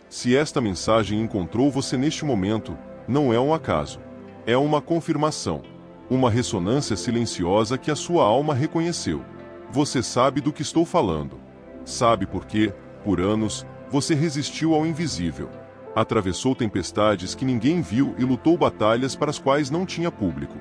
Se esta mensagem encontrou você neste momento, não é um acaso. É uma confirmação. Uma ressonância silenciosa que a sua alma reconheceu. Você sabe do que estou falando. Sabe porque, por anos, você resistiu ao invisível. Atravessou tempestades que ninguém viu e lutou batalhas para as quais não tinha público.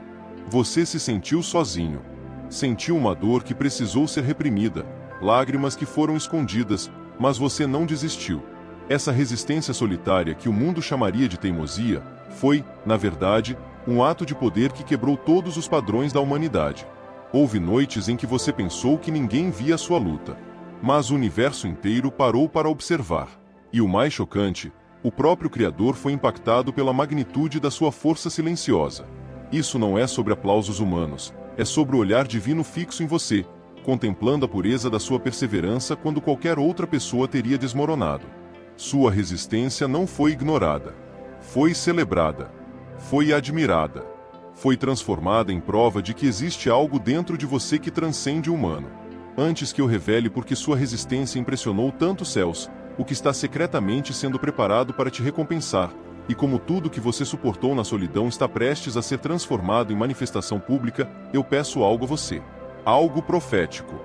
Você se sentiu sozinho. Sentiu uma dor que precisou ser reprimida, lágrimas que foram escondidas, mas você não desistiu. Essa resistência solitária que o mundo chamaria de teimosia, foi, na verdade, um ato de poder que quebrou todos os padrões da humanidade. Houve noites em que você pensou que ninguém via a sua luta. Mas o universo inteiro parou para observar. E o mais chocante, o próprio Criador foi impactado pela magnitude da sua força silenciosa. Isso não é sobre aplausos humanos, é sobre o olhar divino fixo em você, contemplando a pureza da sua perseverança quando qualquer outra pessoa teria desmoronado. Sua resistência não foi ignorada. Foi celebrada. Foi admirada. Foi transformada em prova de que existe algo dentro de você que transcende o humano. Antes que eu revele por que sua resistência impressionou tanto os céus, o que está secretamente sendo preparado para te recompensar, e como tudo que você suportou na solidão está prestes a ser transformado em manifestação pública, eu peço algo a você. Algo profético.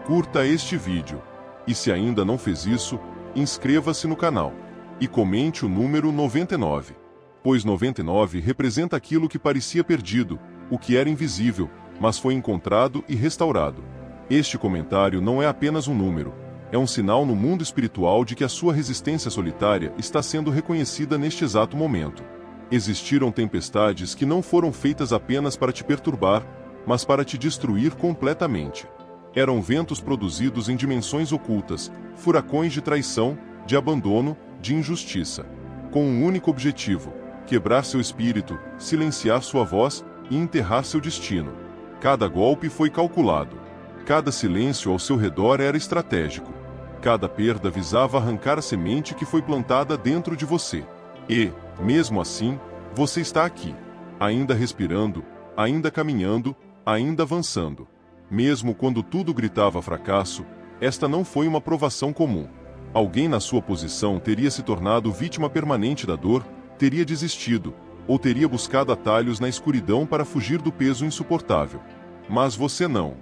Curta este vídeo. E se ainda não fez isso, inscreva-se no canal. E comente o número 99. Pois 99 representa aquilo que parecia perdido, o que era invisível, mas foi encontrado e restaurado. Este comentário não é apenas um número, é um sinal no mundo espiritual de que a sua resistência solitária está sendo reconhecida neste exato momento. Existiram tempestades que não foram feitas apenas para te perturbar, mas para te destruir completamente. Eram ventos produzidos em dimensões ocultas, furacões de traição, de abandono, de injustiça. Com um único objetivo: quebrar seu espírito, silenciar sua voz e enterrar seu destino. Cada golpe foi calculado. Cada silêncio ao seu redor era estratégico. Cada perda visava arrancar a semente que foi plantada dentro de você. E, mesmo assim, você está aqui. Ainda respirando, ainda caminhando, ainda avançando. Mesmo quando tudo gritava fracasso, esta não foi uma provação comum. Alguém na sua posição teria se tornado vítima permanente da dor, teria desistido, ou teria buscado atalhos na escuridão para fugir do peso insuportável. Mas você não.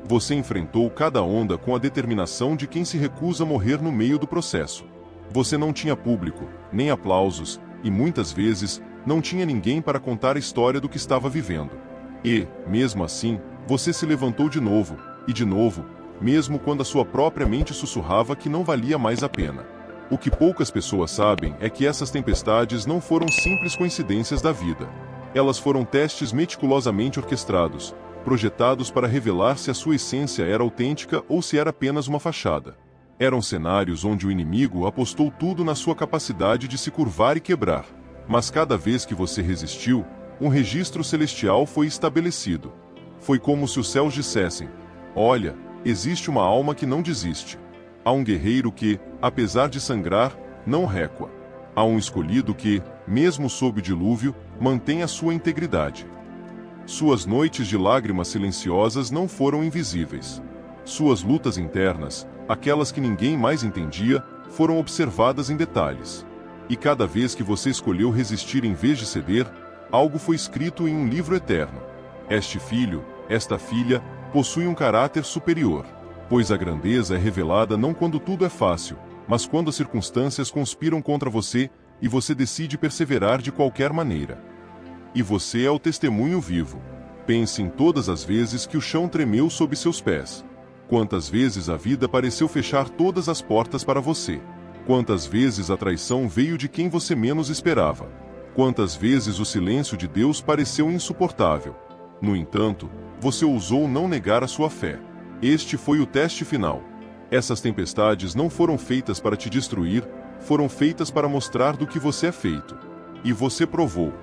Você enfrentou cada onda com a determinação de quem se recusa a morrer no meio do processo. Você não tinha público, nem aplausos, e muitas vezes, não tinha ninguém para contar a história do que estava vivendo. E, mesmo assim, você se levantou de novo, mesmo quando a sua própria mente sussurrava que não valia mais a pena. O que poucas pessoas sabem é que essas tempestades não foram simples coincidências da vida. Elas foram testes meticulosamente orquestrados, projetados para revelar se a sua essência era autêntica ou se era apenas uma fachada. Eram cenários onde o inimigo apostou tudo na sua capacidade de se curvar e quebrar. Mas cada vez que você resistiu, um registro celestial foi estabelecido. Foi como se os céus dissessem: olha, existe uma alma que não desiste. Há um guerreiro que, apesar de sangrar, não recua. Há um escolhido que, mesmo sob o dilúvio, mantém a sua integridade. Suas noites de lágrimas silenciosas não foram invisíveis. Suas lutas internas, aquelas que ninguém mais entendia, foram observadas em detalhes. E cada vez que você escolheu resistir em vez de ceder, algo foi escrito em um livro eterno. Este filho, esta filha, possui um caráter superior. Pois a grandeza é revelada não quando tudo é fácil, mas quando as circunstâncias conspiram contra você e você decide perseverar de qualquer maneira. E você é o testemunho vivo. Pense em todas as vezes que o chão tremeu sob seus pés. Quantas vezes a vida pareceu fechar todas as portas para você. Quantas vezes a traição veio de quem você menos esperava. Quantas vezes o silêncio de Deus pareceu insuportável. No entanto, você ousou não negar a sua fé. Este foi o teste final. Essas tempestades não foram feitas para te destruir, foram feitas para mostrar do que você é feito. E você provou.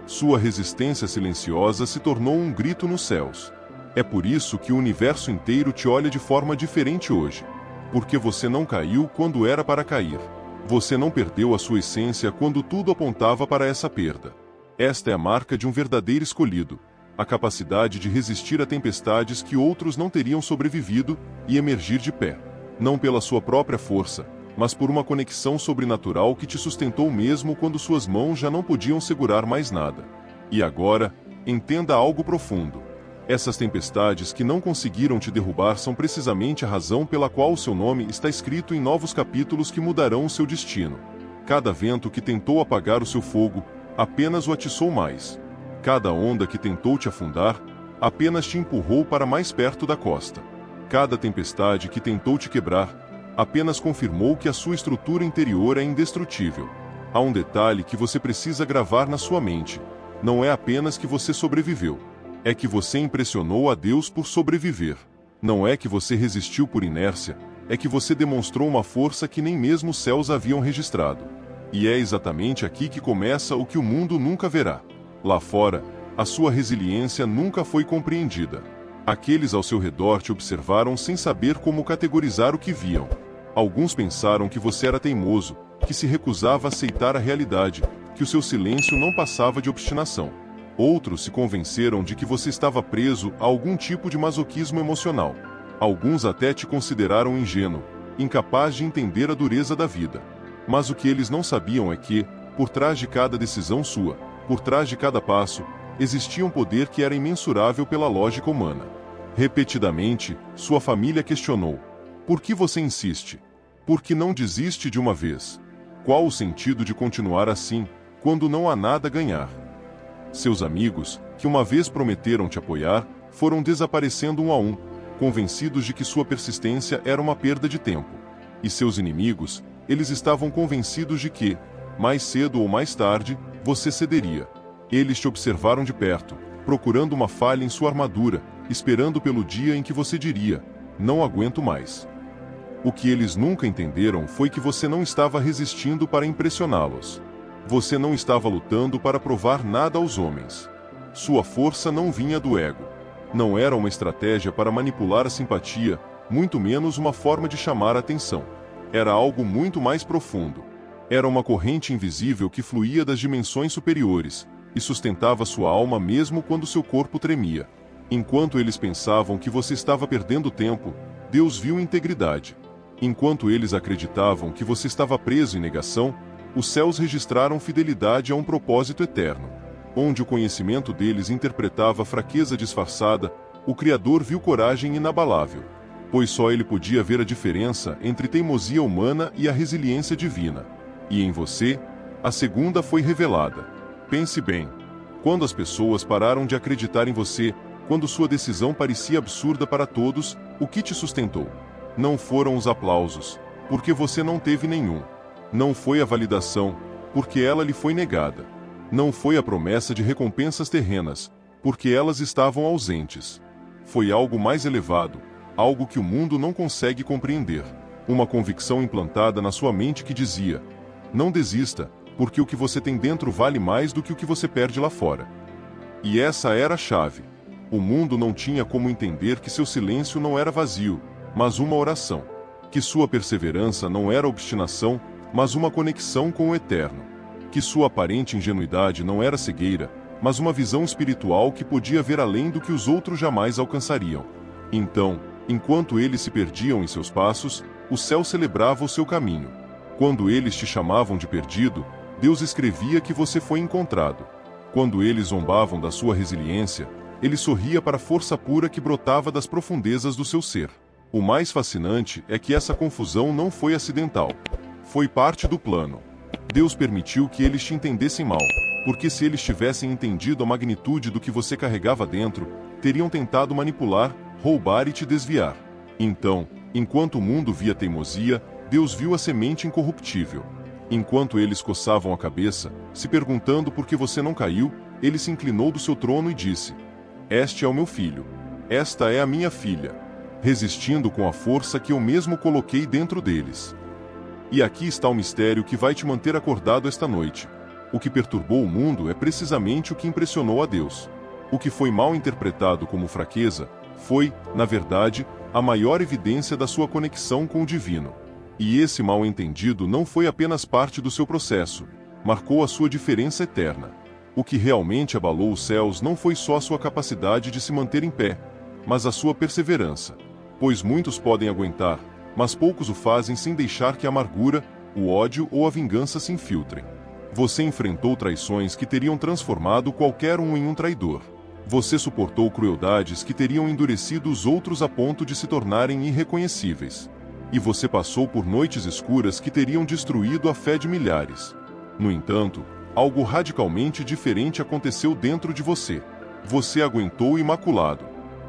Sua resistência silenciosa se tornou um grito nos céus. É por isso que o universo inteiro te olha de forma diferente hoje. Porque você não caiu quando era para cair. Você não perdeu a sua essência quando tudo apontava para essa perda. Esta é a marca de um verdadeiro escolhido. A capacidade de resistir a tempestades que outros não teriam sobrevivido e emergir de pé. Não pela sua própria força, mas por uma conexão sobrenatural que te sustentou mesmo quando suas mãos já não podiam segurar mais nada. E agora, entenda algo profundo. Essas tempestades que não conseguiram te derrubar são precisamente a razão pela qual o seu nome está escrito em novos capítulos que mudarão o seu destino. Cada vento que tentou apagar o seu fogo, apenas o atiçou mais. Cada onda que tentou te afundar, apenas te empurrou para mais perto da costa. Cada tempestade que tentou te quebrar, apenas confirmou que a sua estrutura interior é indestrutível. Há um detalhe que você precisa gravar na sua mente. Não é apenas que você sobreviveu. É que você impressionou a Deus por sobreviver. Não é que você resistiu por inércia, é que você demonstrou uma força que nem mesmo os céus haviam registrado. E é exatamente aqui que começa o que o mundo nunca verá. Lá fora, a sua resiliência nunca foi compreendida. Aqueles ao seu redor te observaram sem saber como categorizar o que viam. Alguns pensaram que você era teimoso, que se recusava a aceitar a realidade, que o seu silêncio não passava de obstinação. Outros se convenceram de que você estava preso a algum tipo de masoquismo emocional. Alguns até te consideraram ingênuo, incapaz de entender a dureza da vida. Mas o que eles não sabiam é que, por trás de cada decisão sua, por trás de cada passo, existia um poder que era imensurável pela lógica humana. Repetidamente, sua família questionou: por que você insiste? Por que não desiste de uma vez? Qual o sentido de continuar assim, quando não há nada a ganhar? Seus amigos, que uma vez prometeram te apoiar, foram desaparecendo um a um, convencidos de que sua persistência era uma perda de tempo. E seus inimigos, eles estavam convencidos de que, mais cedo ou mais tarde, você cederia. Eles te observaram de perto, procurando uma falha em sua armadura, esperando pelo dia em que você diria: não aguento mais. O que eles nunca entenderam foi que você não estava resistindo para impressioná-los. Você não estava lutando para provar nada aos homens. Sua força não vinha do ego. Não era uma estratégia para manipular a simpatia, muito menos uma forma de chamar a atenção. Era algo muito mais profundo. Era uma corrente invisível que fluía das dimensões superiores e sustentava sua alma mesmo quando seu corpo tremia. Enquanto eles pensavam que você estava perdendo tempo, Deus viu integridade. Enquanto eles acreditavam que você estava preso em negação, os céus registraram fidelidade a um propósito eterno. Onde o conhecimento deles interpretava fraqueza disfarçada, o Criador viu coragem inabalável. Pois só ele podia ver a diferença entre teimosia humana e a resiliência divina. E em você, a segunda foi revelada. Pense bem. Quando as pessoas pararam de acreditar em você, quando sua decisão parecia absurda para todos, o que te sustentou? Não foram os aplausos, porque você não teve nenhum. Não foi a validação, porque ela lhe foi negada. Não foi a promessa de recompensas terrenas, porque elas estavam ausentes. Foi algo mais elevado, algo que o mundo não consegue compreender. Uma convicção implantada na sua mente que dizia: não desista, porque o que você tem dentro vale mais do que o que você perde lá fora. E essa era a chave. O mundo não tinha como entender que seu silêncio não era vazio, mas uma oração. Que sua perseverança não era obstinação, mas uma conexão com o eterno. Que sua aparente ingenuidade não era cegueira, mas uma visão espiritual que podia ver além do que os outros jamais alcançariam. Então, enquanto eles se perdiam em seus passos, o céu celebrava o seu caminho. Quando eles te chamavam de perdido, Deus escrevia que você foi encontrado. Quando eles zombavam da sua resiliência, ele sorria para a força pura que brotava das profundezas do seu ser. O mais fascinante é que essa confusão não foi acidental. Foi parte do plano. Deus permitiu que eles te entendessem mal, porque se eles tivessem entendido a magnitude do que você carregava dentro, teriam tentado manipular, roubar e te desviar. Então, enquanto o mundo via teimosia, Deus viu a semente incorruptível. Enquanto eles coçavam a cabeça, se perguntando por que você não caiu, ele se inclinou do seu trono e disse: este é o meu filho. Esta é a minha filha. Resistindo com a força que eu mesmo coloquei dentro deles. E aqui está o mistério que vai te manter acordado esta noite. O que perturbou o mundo é precisamente o que impressionou a Deus. O que foi mal interpretado como fraqueza, foi, na verdade, a maior evidência da sua conexão com o divino. E esse mal-entendido não foi apenas parte do seu processo, marcou a sua diferença eterna. O que realmente abalou os céus não foi só a sua capacidade de se manter em pé, mas a sua perseverança. Pois muitos podem aguentar, mas poucos o fazem sem deixar que a amargura, o ódio ou a vingança se infiltrem. Você enfrentou traições que teriam transformado qualquer um em um traidor. Você suportou crueldades que teriam endurecido os outros a ponto de se tornarem irreconhecíveis. E você passou por noites escuras que teriam destruído a fé de milhares. No entanto, algo radicalmente diferente aconteceu dentro de você. Você aguentou imaculado.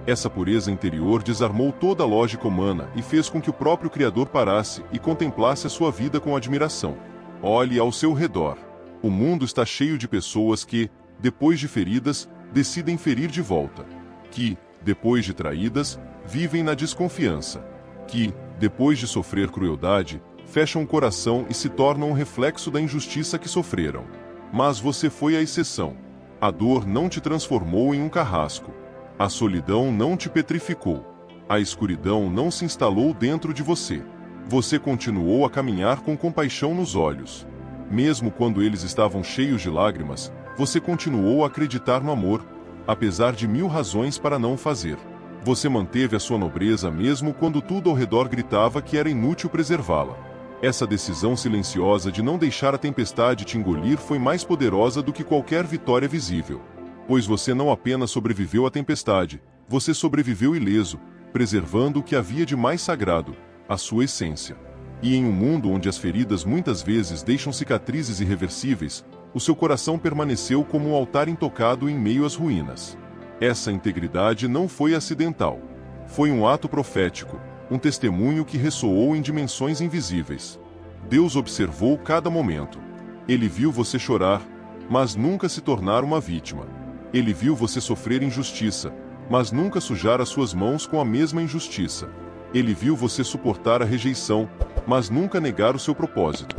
Essa pureza interior desarmou toda a lógica humana e fez com que o próprio Criador parasse e contemplasse a sua vida com admiração. Olhe ao seu redor. O mundo está cheio de pessoas que, depois de feridas, decidem ferir de volta. Que, depois de traídas, vivem na desconfiança. Que, depois de sofrer crueldade, fecham o coração e se tornam um reflexo da injustiça que sofreram. Mas você foi a exceção. A dor não te transformou em um carrasco. A solidão não te petrificou. A escuridão não se instalou dentro de você. Você continuou a caminhar com compaixão nos olhos. Mesmo quando eles estavam cheios de lágrimas, você continuou a acreditar no amor, apesar de mil razões para não o fazer. Você manteve a sua nobreza mesmo quando tudo ao redor gritava que era inútil preservá-la. Essa decisão silenciosa de não deixar a tempestade te engolir foi mais poderosa do que qualquer vitória visível. Pois você não apenas sobreviveu à tempestade, você sobreviveu ileso, preservando o que havia de mais sagrado, a sua essência. E em um mundo onde as feridas muitas vezes deixam cicatrizes irreversíveis, o seu coração permaneceu como um altar intocado em meio às ruínas. Essa integridade não foi acidental. Foi um ato profético, um testemunho que ressoou em dimensões invisíveis. Deus observou cada momento. Ele viu você chorar, mas nunca se tornar uma vítima. Ele viu você sofrer injustiça, mas nunca sujar as suas mãos com a mesma injustiça. Ele viu você suportar a rejeição, mas nunca negar o seu propósito.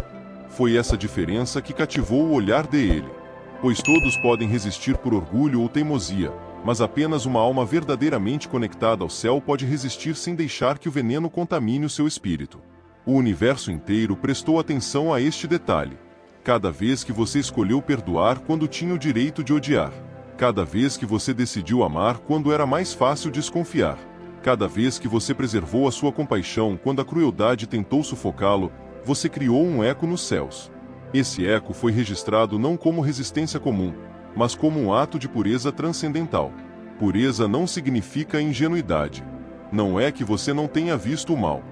Foi essa diferença que cativou o olhar dele. Pois todos podem resistir por orgulho ou teimosia, mas apenas uma alma verdadeiramente conectada ao céu pode resistir sem deixar que o veneno contamine o seu espírito. O universo inteiro prestou atenção a este detalhe. Cada vez que você escolheu perdoar quando tinha o direito de odiar. Cada vez que você decidiu amar quando era mais fácil desconfiar. Cada vez que você preservou a sua compaixão quando a crueldade tentou sufocá-lo, você criou um eco nos céus. Esse eco foi registrado não como resistência comum, mas como um ato de pureza transcendental. Pureza não significa ingenuidade. Não é que você não tenha visto o mal.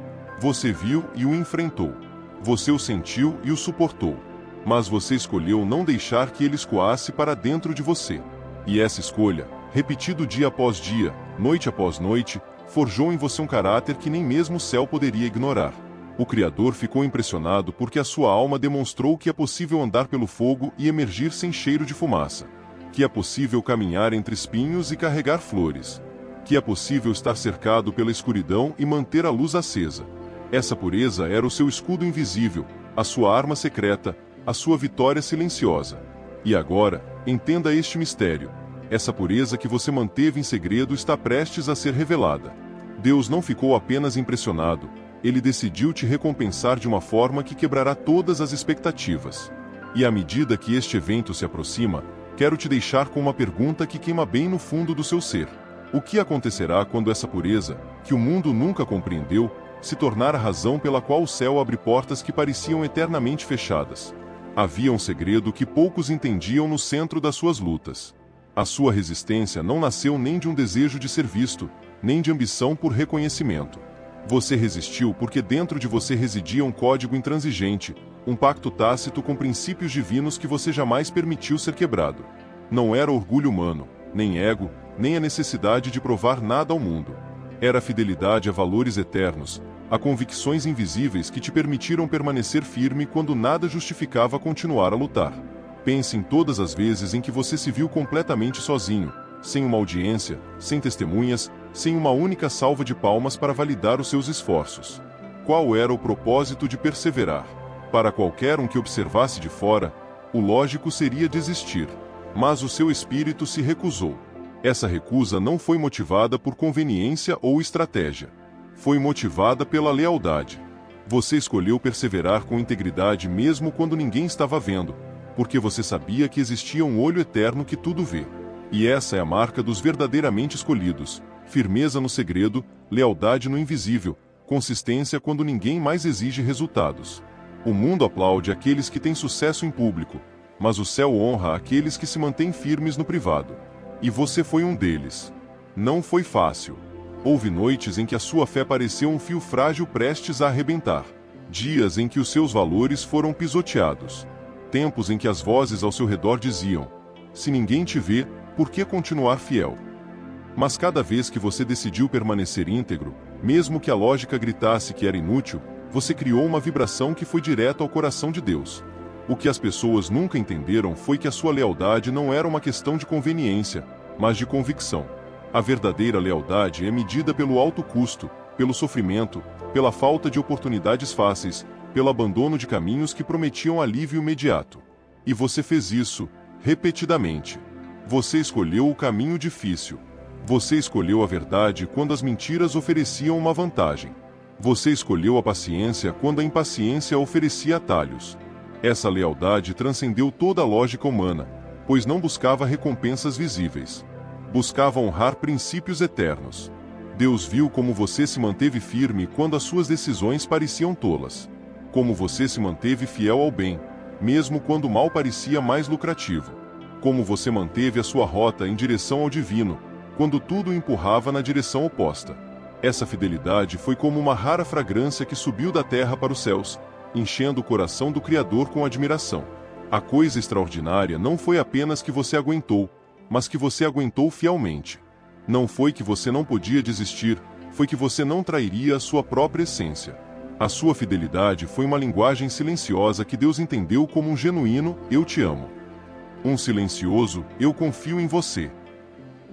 Você viu e o enfrentou. Você o sentiu e o suportou. Mas você escolheu não deixar que ele escoasse para dentro de você. E essa escolha, repetido dia após dia, noite após noite, forjou em você um caráter que nem mesmo o céu poderia ignorar. O Criador ficou impressionado porque a sua alma demonstrou que é possível andar pelo fogo e emergir sem cheiro de fumaça. Que é possível caminhar entre espinhos e carregar flores. Que é possível estar cercado pela escuridão e manter a luz acesa. Essa pureza era o seu escudo invisível, a sua arma secreta, a sua vitória silenciosa. E agora, entenda este mistério. Essa pureza que você manteve em segredo está prestes a ser revelada. Deus não ficou apenas impressionado, ele decidiu te recompensar de uma forma que quebrará todas as expectativas. E à medida que este evento se aproxima, quero te deixar com uma pergunta que queima bem no fundo do seu ser. O que acontecerá quando essa pureza, que o mundo nunca compreendeu, se tornar a razão pela qual o céu abre portas que pareciam eternamente fechadas? Havia um segredo que poucos entendiam no centro das suas lutas. A sua resistência não nasceu nem de um desejo de ser visto, nem de ambição por reconhecimento. Você resistiu porque dentro de você residia um código intransigente, um pacto tácito com princípios divinos que você jamais permitiu ser quebrado. Não era orgulho humano, nem ego, nem a necessidade de provar nada ao mundo. Era a fidelidade a valores eternos, a convicções invisíveis que te permitiram permanecer firme quando nada justificava continuar a lutar. Pense em todas as vezes em que você se viu completamente sozinho, sem uma audiência, sem testemunhas, sem uma única salva de palmas para validar os seus esforços. Qual era o propósito de perseverar? Para qualquer um que observasse de fora, o lógico seria desistir. Mas o seu espírito se recusou. Essa recusa não foi motivada por conveniência ou estratégia. Foi motivada pela lealdade. Você escolheu perseverar com integridade mesmo quando ninguém estava vendo, porque você sabia que existia um olho eterno que tudo vê. E essa é a marca dos verdadeiramente escolhidos: firmeza no segredo, lealdade no invisível, consistência quando ninguém mais exige resultados. O mundo aplaude aqueles que têm sucesso em público, mas o céu honra aqueles que se mantêm firmes no privado. E você foi um deles. Não foi fácil. Houve noites em que a sua fé pareceu um fio frágil prestes a arrebentar. Dias em que os seus valores foram pisoteados. Tempos em que as vozes ao seu redor diziam: se ninguém te vê, por que continuar fiel? Mas cada vez que você decidiu permanecer íntegro, mesmo que a lógica gritasse que era inútil, você criou uma vibração que foi direto ao coração de Deus. O que as pessoas nunca entenderam foi que a sua lealdade não era uma questão de conveniência, mas de convicção. A verdadeira lealdade é medida pelo alto custo, pelo sofrimento, pela falta de oportunidades fáceis, pelo abandono de caminhos que prometiam alívio imediato. E você fez isso, repetidamente. Você escolheu o caminho difícil. Você escolheu a verdade quando as mentiras ofereciam uma vantagem. Você escolheu a paciência quando a impaciência oferecia atalhos. Essa lealdade transcendeu toda a lógica humana, pois não buscava recompensas visíveis. Buscava honrar princípios eternos. Deus viu como você se manteve firme quando as suas decisões pareciam tolas. Como você se manteve fiel ao bem, mesmo quando o mal parecia mais lucrativo. Como você manteve a sua rota em direção ao divino, quando tudo o empurrava na direção oposta. Essa fidelidade foi como uma rara fragrância que subiu da terra para os céus, enchendo o coração do Criador com admiração. A coisa extraordinária não foi apenas que você aguentou, mas que você aguentou fielmente. Não foi que você não podia desistir, foi que você não trairia a sua própria essência. A sua fidelidade foi uma linguagem silenciosa que Deus entendeu como um genuíno "eu te amo". Um silencioso "eu confio em você".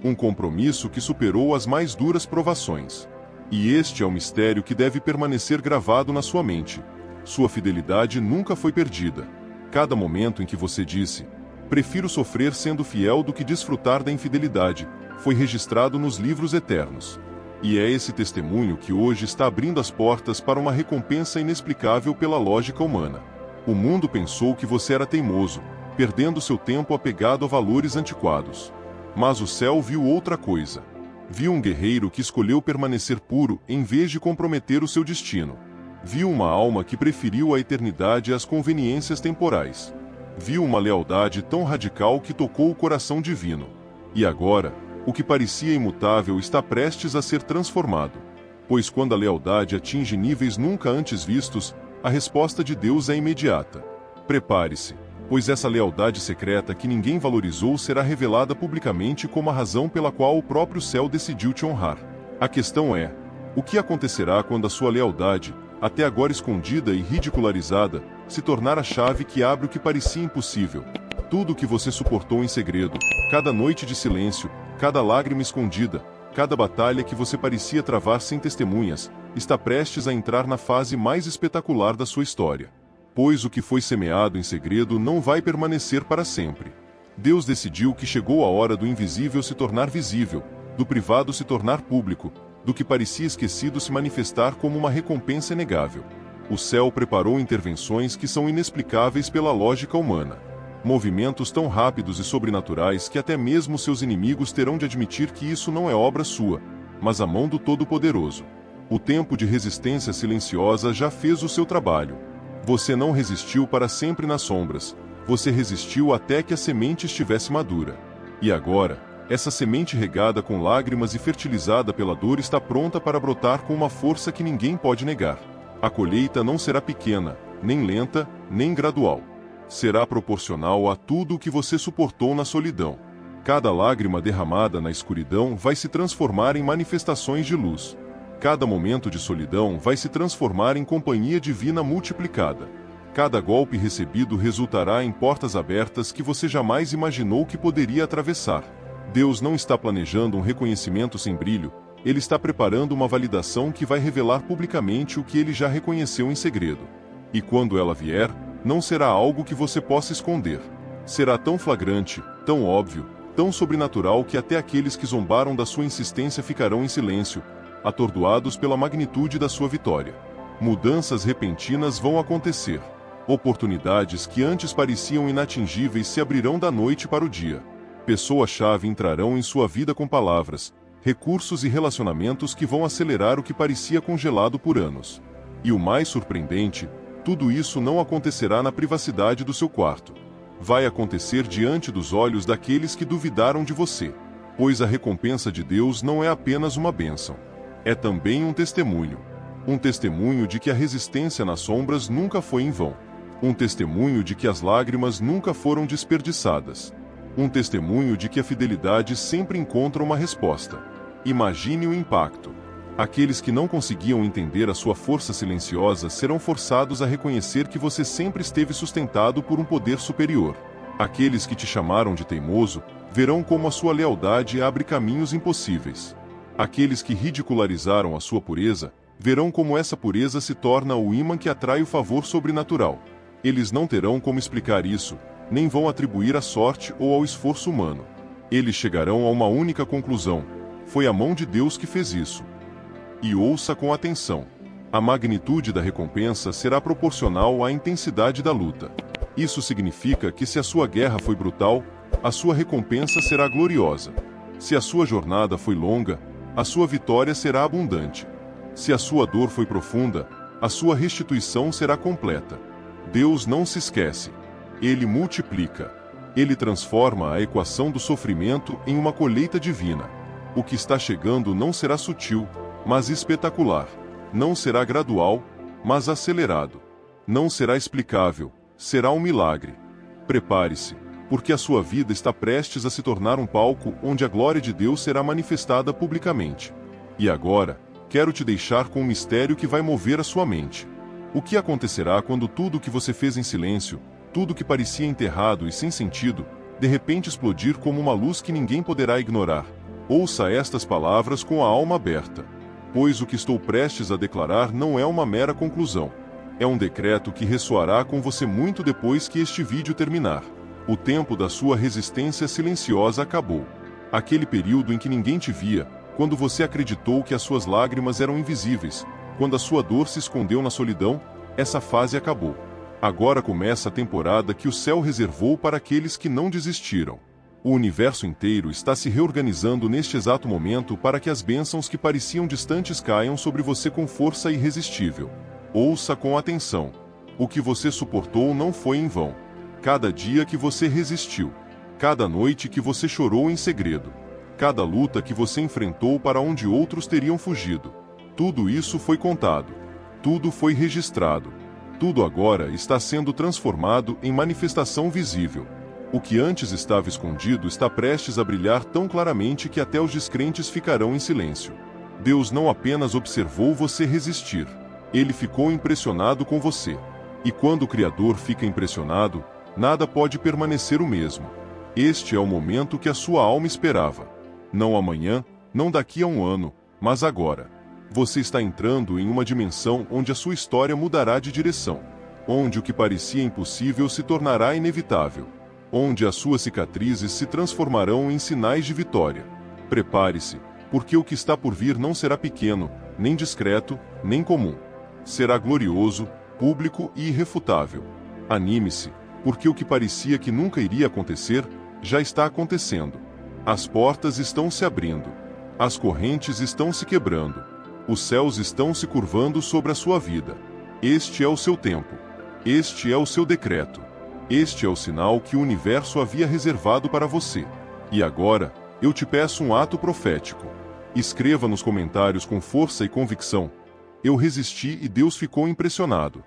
Um compromisso que superou as mais duras provações. E este é o mistério que deve permanecer gravado na sua mente. Sua fidelidade nunca foi perdida. Cada momento em que você disse: prefiro sofrer sendo fiel do que desfrutar da infidelidade, foi registrado nos livros eternos. E é esse testemunho que hoje está abrindo as portas para uma recompensa inexplicável pela lógica humana. O mundo pensou que você era teimoso, perdendo seu tempo apegado a valores antiquados. Mas o céu viu outra coisa. Viu um guerreiro que escolheu permanecer puro em vez de comprometer o seu destino. Viu uma alma que preferiu a eternidade às conveniências temporais. Viu uma lealdade tão radical que tocou o coração divino. E agora, o que parecia imutável está prestes a ser transformado. Pois quando a lealdade atinge níveis nunca antes vistos, a resposta de Deus é imediata. Prepare-se, pois essa lealdade secreta que ninguém valorizou será revelada publicamente como a razão pela qual o próprio céu decidiu te honrar. A questão é: o que acontecerá quando a sua lealdade, até agora escondida e ridicularizada, se tornar a chave que abre o que parecia impossível? Tudo o que você suportou em segredo, cada noite de silêncio, cada lágrima escondida, cada batalha que você parecia travar sem testemunhas, está prestes a entrar na fase mais espetacular da sua história. Pois o que foi semeado em segredo não vai permanecer para sempre. Deus decidiu que chegou a hora do invisível se tornar visível, do privado se tornar público, do que parecia esquecido se manifestar como uma recompensa inegável. O céu preparou intervenções que são inexplicáveis pela lógica humana. Movimentos tão rápidos e sobrenaturais que até mesmo seus inimigos terão de admitir que isso não é obra sua, mas a mão do Todo-Poderoso. O tempo de resistência silenciosa já fez o seu trabalho. Você não resistiu para sempre nas sombras. Você resistiu até que a semente estivesse madura. E agora, essa semente regada com lágrimas e fertilizada pela dor está pronta para brotar com uma força que ninguém pode negar. A colheita não será pequena, nem lenta, nem gradual. Será proporcional a tudo o que você suportou na solidão. Cada lágrima derramada na escuridão vai se transformar em manifestações de luz. Cada momento de solidão vai se transformar em companhia divina multiplicada. Cada golpe recebido resultará em portas abertas que você jamais imaginou que poderia atravessar. Deus não está planejando um reconhecimento sem brilho, Ele está preparando uma validação que vai revelar publicamente o que Ele já reconheceu em segredo. E quando ela vier, não será algo que você possa esconder. Será tão flagrante, tão óbvio, tão sobrenatural que até aqueles que zombaram da sua insistência ficarão em silêncio, atordoados pela magnitude da sua vitória. Mudanças repentinas vão acontecer. Oportunidades que antes pareciam inatingíveis se abrirão da noite para o dia. Pessoas-chave entrarão em sua vida com palavras, recursos e relacionamentos que vão acelerar o que parecia congelado por anos. E o mais surpreendente, tudo isso não acontecerá na privacidade do seu quarto. Vai acontecer diante dos olhos daqueles que duvidaram de você. Pois a recompensa de Deus não é apenas uma bênção. É também um testemunho. Um testemunho de que a resistência nas sombras nunca foi em vão. Um testemunho de que as lágrimas nunca foram desperdiçadas. Um testemunho de que a fidelidade sempre encontra uma resposta. Imagine o impacto. Aqueles que não conseguiam entender a sua força silenciosa serão forçados a reconhecer que você sempre esteve sustentado por um poder superior. Aqueles que te chamaram de teimoso verão como a sua lealdade abre caminhos impossíveis. Aqueles que ridicularizaram a sua pureza verão como essa pureza se torna o ímã que atrai o favor sobrenatural. Eles não terão como explicar isso, nem vão atribuir à sorte ou ao esforço humano. Eles chegarão a uma única conclusão: foi a mão de Deus que fez isso. E ouça com atenção. A magnitude da recompensa será proporcional à intensidade da luta. Isso significa que se a sua guerra foi brutal, a sua recompensa será gloriosa. Se a sua jornada foi longa, a sua vitória será abundante. Se a sua dor foi profunda, a sua restituição será completa. Deus não se esquece. Ele multiplica. Ele transforma a equação do sofrimento em uma colheita divina. O que está chegando não será sutil, mas espetacular. Não será gradual, mas acelerado. Não será explicável, será um milagre. Prepare-se, porque a sua vida está prestes a se tornar um palco onde a glória de Deus será manifestada publicamente. E agora, quero te deixar com um mistério que vai mover a sua mente. O que acontecerá quando tudo o que você fez em silêncio, tudo que parecia enterrado e sem sentido, de repente explodir como uma luz que ninguém poderá ignorar? Ouça estas palavras com a alma aberta. Pois o que estou prestes a declarar não é uma mera conclusão. É um decreto que ressoará com você muito depois que este vídeo terminar. O tempo da sua resistência silenciosa acabou. Aquele período em que ninguém te via, quando você acreditou que as suas lágrimas eram invisíveis, quando a sua dor se escondeu na solidão, essa fase acabou. Agora começa a temporada que o céu reservou para aqueles que não desistiram. O universo inteiro está se reorganizando neste exato momento para que as bênçãos que pareciam distantes caiam sobre você com força irresistível. Ouça com atenção. O que você suportou não foi em vão. Cada dia que você resistiu, cada noite que você chorou em segredo, cada luta que você enfrentou para onde outros teriam fugido, tudo isso foi contado. Tudo foi registrado. Tudo agora está sendo transformado em manifestação visível. O que antes estava escondido está prestes a brilhar tão claramente que até os descrentes ficarão em silêncio. Deus não apenas observou você resistir, ele ficou impressionado com você. E quando o Criador fica impressionado, nada pode permanecer o mesmo. Este é o momento que a sua alma esperava. Não amanhã, não daqui a um ano, mas agora. Você está entrando em uma dimensão onde a sua história mudará de direção. Onde o que parecia impossível se tornará inevitável. Onde as suas cicatrizes se transformarão em sinais de vitória. Prepare-se, porque o que está por vir não será pequeno, nem discreto, nem comum. Será glorioso, público e irrefutável. Anime-se, porque o que parecia que nunca iria acontecer, já está acontecendo. As portas estão se abrindo. As correntes estão se quebrando. Os céus estão se curvando sobre a sua vida. Este é o seu tempo. Este é o seu decreto. Este é o sinal que o universo havia reservado para você. E agora, eu te peço um ato profético. Escreva nos comentários com força e convicção: eu resisti e Deus ficou impressionado.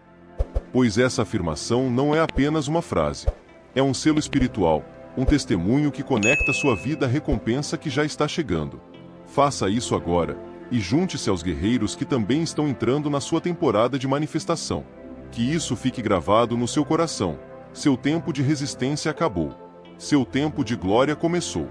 Pois essa afirmação não é apenas uma frase. É um selo espiritual, um testemunho que conecta sua vida à recompensa que já está chegando. Faça isso agora, e junte-se aos guerreiros que também estão entrando na sua temporada de manifestação. Que isso fique gravado no seu coração. Seu tempo de resistência acabou. Seu tempo de glória começou.